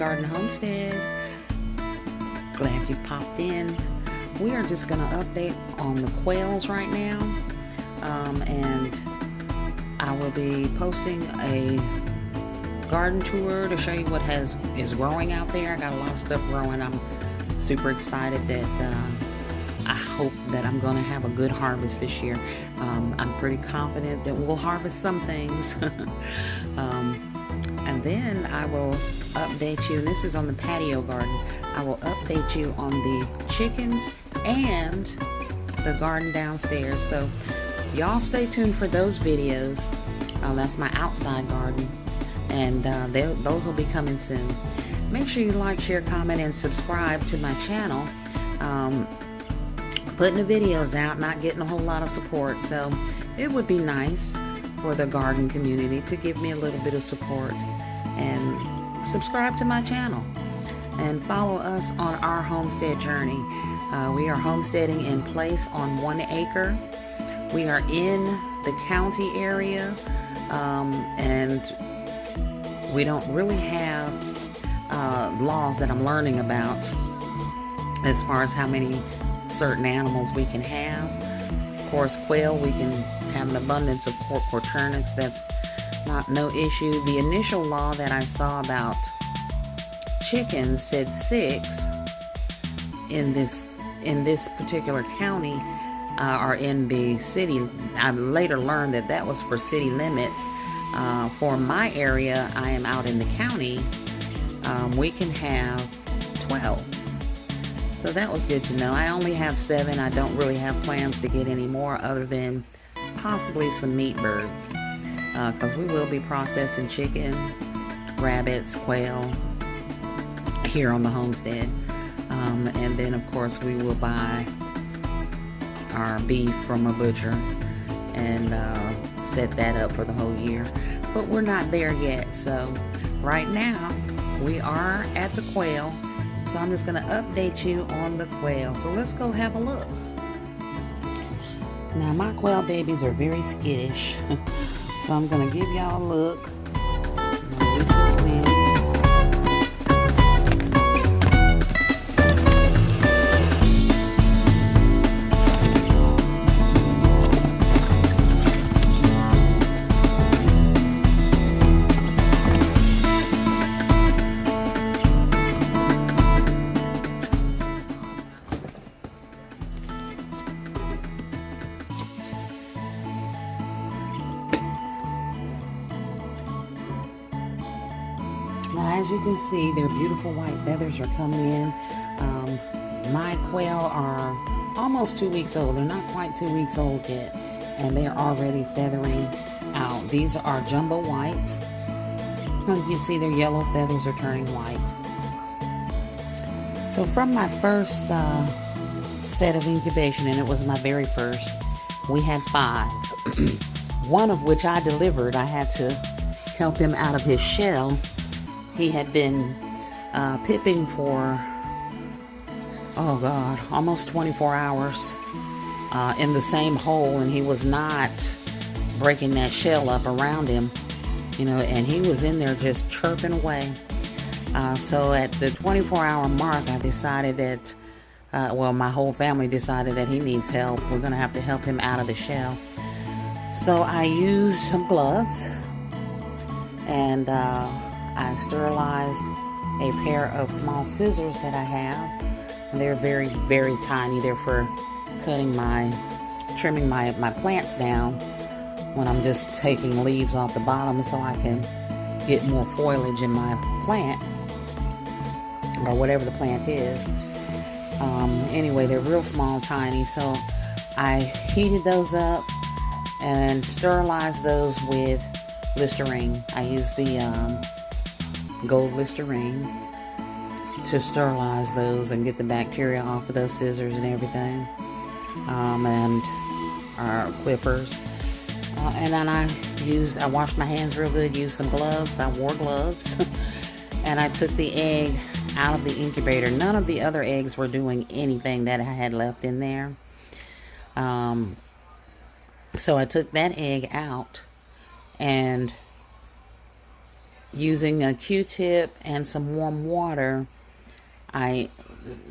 Garden Homestead. Glad you popped in. We are just going to update on the quails right now, and I will be posting a garden tour to show you what is growing out there. I got a lot of stuff growing. I'm super excited that I hope that I'm going to have a good harvest this year. I'm pretty confident that we'll harvest some things. And then I will update you, and this is on the patio garden. I will update you on the chickens and the garden downstairs. So y'all stay tuned for those videos. That's my outside garden, and those will be coming soon. Make sure you like, share, comment, and subscribe to my channel. Putting the videos out, not getting a whole lot of support, so it would be nice for the garden community to give me a little bit of support and subscribe to my channel and follow us on our homestead journey. We are homesteading in place on 1 acre. We are in the county area, and we don't really have laws that I'm learning about as far as how many certain animals we can have. Of course, quail, we can have an abundance of quaternix. That's no issue. The initial law that I saw about chickens said 6 in this particular county, or in the city. I later learned that that was for city limits. For my area, I am out in the county. We can have 12. So that was good to know. I only have 7. I don't really have plans to get any more other than possibly some meat birds. Because we will be processing chicken, rabbits, quail here on the homestead. And then of course we will buy our beef from a butcher and set that up for the whole year. But we're not there yet. So right now we are at the quail. So I'm just going to update you on the quail. So let's go have a look. Now my quail babies are very skittish. So I'm going to give y'all a look. Now, as you can see, their beautiful white feathers are coming in. My quail are almost 2 weeks old. They're not quite 2 weeks old yet, and they're already feathering out. These are jumbo whites. You see their yellow feathers are turning white. So from my first set of incubation, and it was my very first, we had 5. One of which I delivered. I had to help him out of his shell. He had been pipping for, oh God, almost 24 hours in the same hole, and he was not breaking that shell up around him, you know, and he was in there just chirping away. So at the 24-hour mark, I decided that, well, my whole family decided that he needs help. We're going to have to help him out of the shell. So I used some gloves, and I sterilized a pair of small scissors that I have. And they're very, very tiny. They're for trimming my plants down when I'm just taking leaves off the bottom so I can get more foliage in my plant, or whatever the plant is. Anyway, they're real small, tiny. So I heated those up and sterilized those with Listerine. I used the gold Listerine to sterilize those and get the bacteria off of those scissors and everything, and our clippers. And then I washed my hands real good, used some gloves. I wore gloves. And I took the egg out of the incubator. None of the other eggs were doing anything that I had left in there. So I took that egg out and using a Q-tip and some warm water, I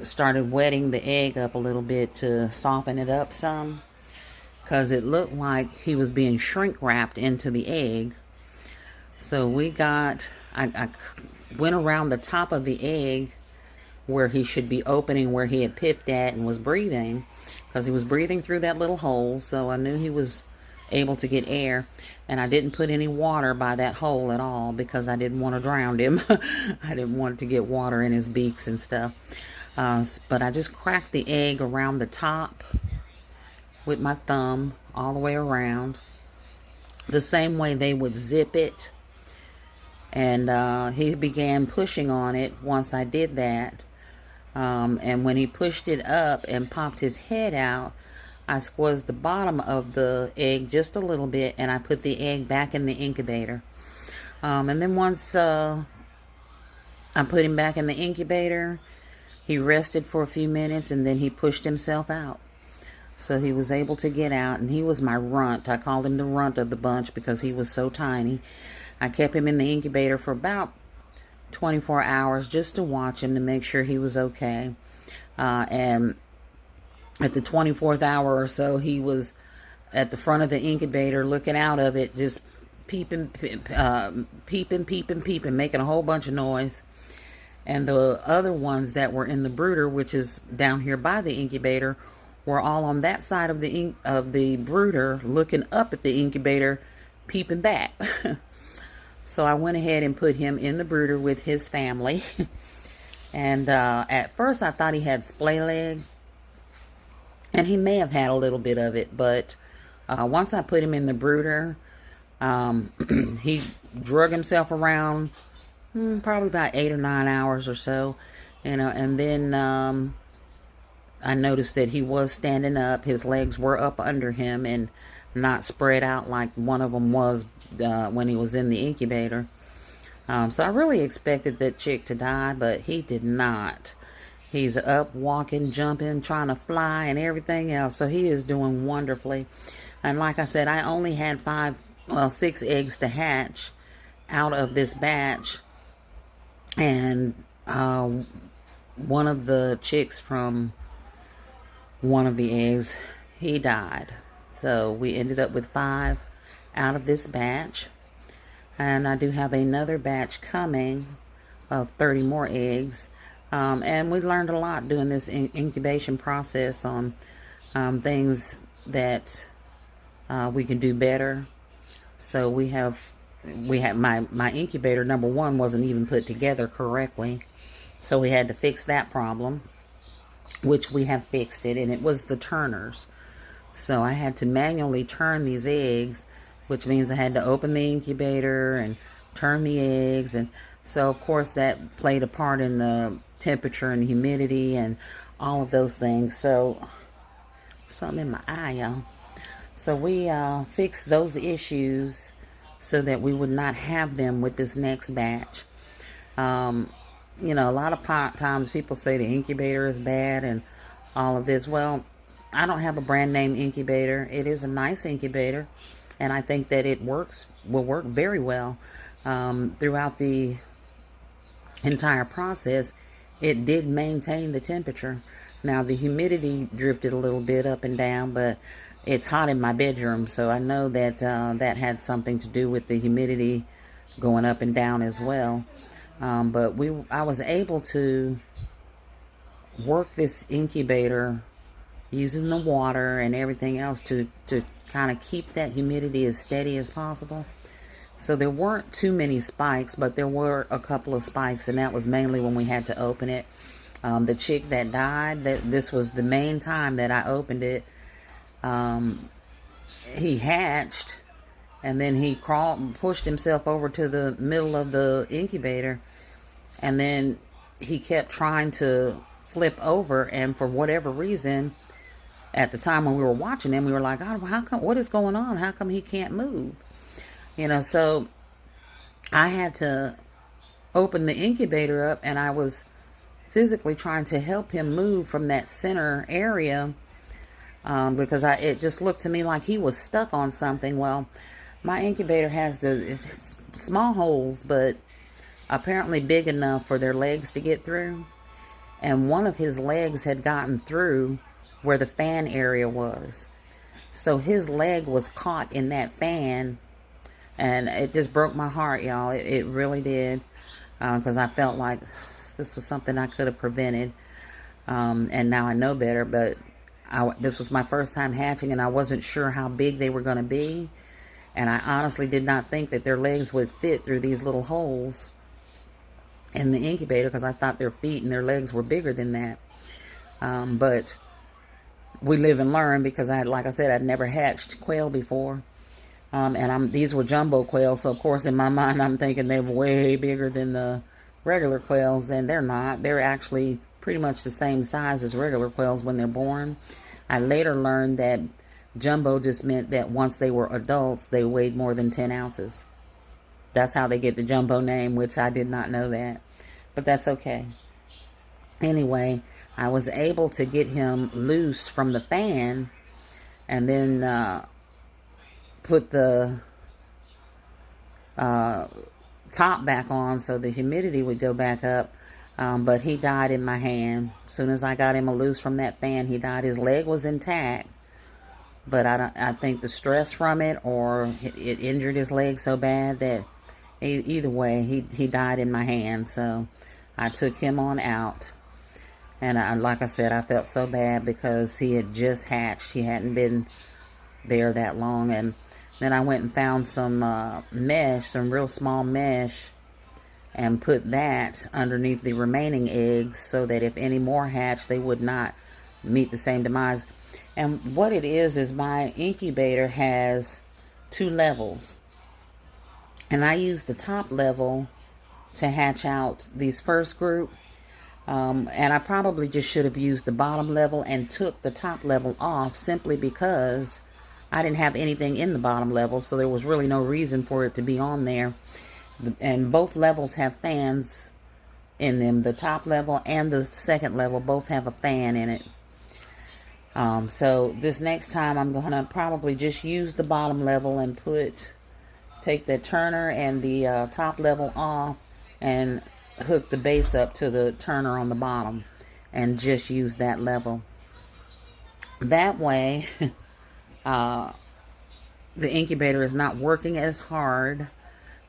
started wetting the egg up a little bit to soften it up some, because it looked like he was being shrink wrapped into the egg. So I went around the top of the egg where he should be opening, where he had pipped at and was breathing, because he was breathing through that little hole. So I knew he was able to get air, and I didn't put any water by that hole at all because I didn't want to drown him. I didn't want to get water in his beaks and stuff. But I just cracked the egg around the top with my thumb all the way around, the same way they would zip it. And he began pushing on it once I did that. And when he pushed it up and popped his head out, I squeezed the bottom of the egg just a little bit, and I put the egg back in the incubator. And then once I put him back in the incubator, he rested for a few minutes, and then he pushed himself out. So he was able to get out, and he was my runt. I called him the runt of the bunch because he was so tiny. I kept him in the incubator for about 24 hours just to watch him, to make sure he was okay. And at the 24th hour or so, he was at the front of the incubator looking out of it, just peeping, making a whole bunch of noise. And the other ones that were in the brooder, which is down here by the incubator, were all on that side of the brooder, looking up at the incubator, peeping back. So I went ahead and put him in the brooder with his family. And at first I thought he had splay leg, and he may have had a little bit of it, but once I put him in the brooder, he drug himself around probably about 8 or 9 hours or so, and then I noticed that he was standing up. His legs were up under him and not spread out like one of them was when he was in the incubator. So I really expected that chick to die, but he did not. He's up, walking, jumping, trying to fly, and everything else. So he is doing wonderfully. And like I said, I only had 6 eggs to hatch out of this batch. And one of the chicks from one of the eggs, he died. So we ended up with 5 out of this batch. And I do have another batch coming of 30 more eggs. And we learned a lot doing this incubation process on things that we can do better. So we had my incubator, number 1, wasn't even put together correctly. So we had to fix that problem, which we have fixed it, and it was the turners. So I had to manually turn these eggs, which means I had to open the incubator and turn the eggs. And so, of course, that played a part in the temperature and humidity and all of those things. So, something in my eye, y'all. So we fixed those issues so that we would not have them with this next batch. A lot of times people say the incubator is bad and all of this. Well, I don't have a brand name incubator. It is a nice incubator, and I think that it will work very well throughout the entire process. It did maintain the temperature. Now the humidity drifted a little bit up and down, but it's hot in my bedroom, so I know that that had something to do with the humidity going up and down as well. But I was able to work this incubator using the water and everything else to kind of keep that humidity as steady as possible. So there weren't too many spikes, but there were a couple of spikes, and that was mainly when we had to open it. The chick that died, this was the main time that I opened it. He hatched, and then he crawled and pushed himself over to the middle of the incubator, and then he kept trying to flip over, and for whatever reason, at the time when we were watching him, we were like, oh, how come, what is going on? How come he can't move? So I had to open the incubator up, and I was physically trying to help him move from that center area because it just looked to me like he was stuck on something. Well, my incubator has it's small holes, but apparently big enough for their legs to get through. And one of his legs had gotten through where the fan area was. So his leg was caught in that fan, and it just broke my heart, y'all. It really did, because I felt like this was something I could have prevented, and now I know better. But this was my first time hatching, and I wasn't sure how big they were going to be, and I honestly did not think that their legs would fit through these little holes in the incubator, because I thought their feet and their legs were bigger than that. But we live and learn, because like I said, I'd never hatched quail before. And these were jumbo quails, so of course in my mind I'm thinking they're way bigger than the regular quails, and they're not. They're actually pretty much the same size as regular quails when they're born. I later learned that jumbo just meant that once they were adults, they weighed more than 10 ounces. That's how they get the jumbo name, which I did not know that, but that's okay. Anyway, I was able to get him loose from the fan, and then put the top back on so the humidity would go back up, but he died in my hand. As soon as I got him loose from that fan, he died. His leg was intact, but I think the stress from it, or it injured his leg so bad that either way he died in my hand. So I took him on out, and like I said, I felt so bad because he had just hatched. He hadn't been there that long. And then I went and found some mesh, some real small mesh, and put that underneath the remaining eggs so that if any more hatch, they would not meet the same demise. And what it is my incubator has 2 levels, and I used the top level to hatch out these first group, and I probably just should have used the bottom level and took the top level off, simply because I didn't have anything in the bottom level, so there was really no reason for it to be on there. And both levels have fans in them. The top level and the second level both have a fan in it. So this next time I'm going to probably just use the bottom level and take the turner and the top level off and hook the base up to the turner on the bottom and just use that level. That way the incubator is not working as hard,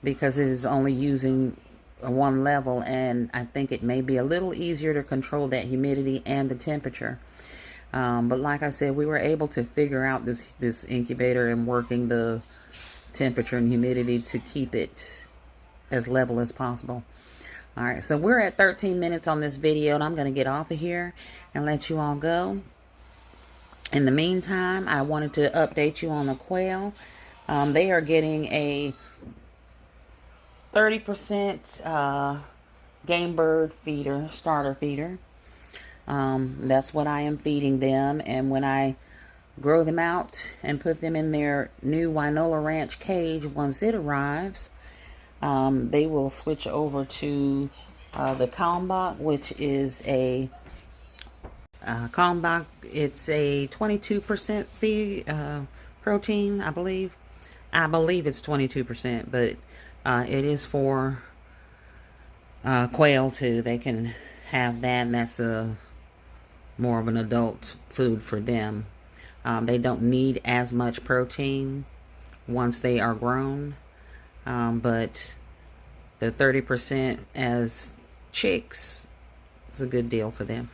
because it is only using one level, and I think it may be a little easier to control that humidity and the temperature. But like I said, we were able to figure out this incubator and working the temperature and humidity to keep it as level as possible. All right, so we're at 13 minutes on this video, and I'm going to get off of here and let you all go. In the meantime, I wanted to update you on the quail. They are getting a 30% game bird feeder, starter feeder. That's what I am feeding them. And when I grow them out and put them in their new Winola Ranch cage, once it arrives, they will switch over to the Kalmbach, which is a Kalmbach. It's a 22% feed protein, I believe. I believe it's 22%, but it is for quail too. They can have that, and that's more of an adult food for them. They don't need as much protein once they are grown, but the 30% as chicks is a good deal for them.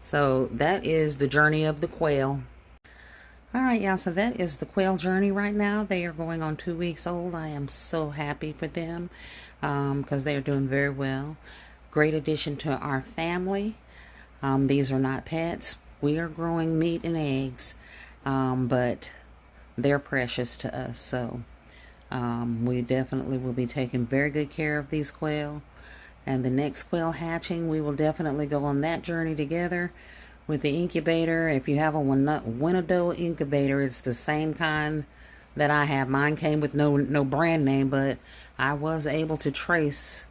So that is the journey of the quail. All right, y'all, so that is the quail journey right now. They are going on 2 weeks old. I am so happy for them because they are doing very well. Great addition to our family. These are not pets. We are growing meat and eggs, but they're precious to us. So we definitely will be taking very good care of these quail. And the next quail hatching, we will definitely go on that journey together with the incubator. If you have a Winnedoe incubator, it's the same kind that I have. Mine came with no brand name, but I was able to trace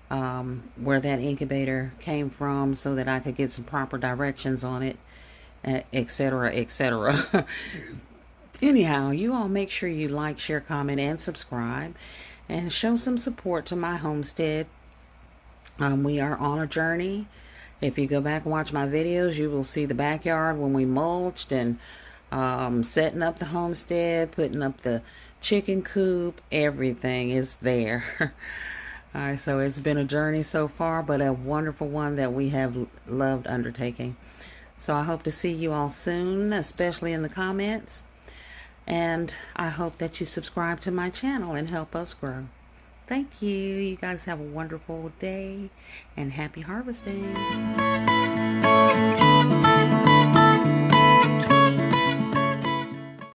where that incubator came from so that I could get some proper directions on it, etc., etc. Anyhow, you all make sure you like, share, comment, and subscribe. and show some support to my homestead. We are on a journey. If you go back and watch my videos, you will see the backyard when we mulched and setting up the homestead, putting up the chicken coop. Everything is there. All right, so it's been a journey so far, but a wonderful one that we have loved undertaking. So I hope to see you all soon, especially in the comments. And I hope that you subscribe to my channel and help us grow. Thank you. You guys have a wonderful day and happy harvesting.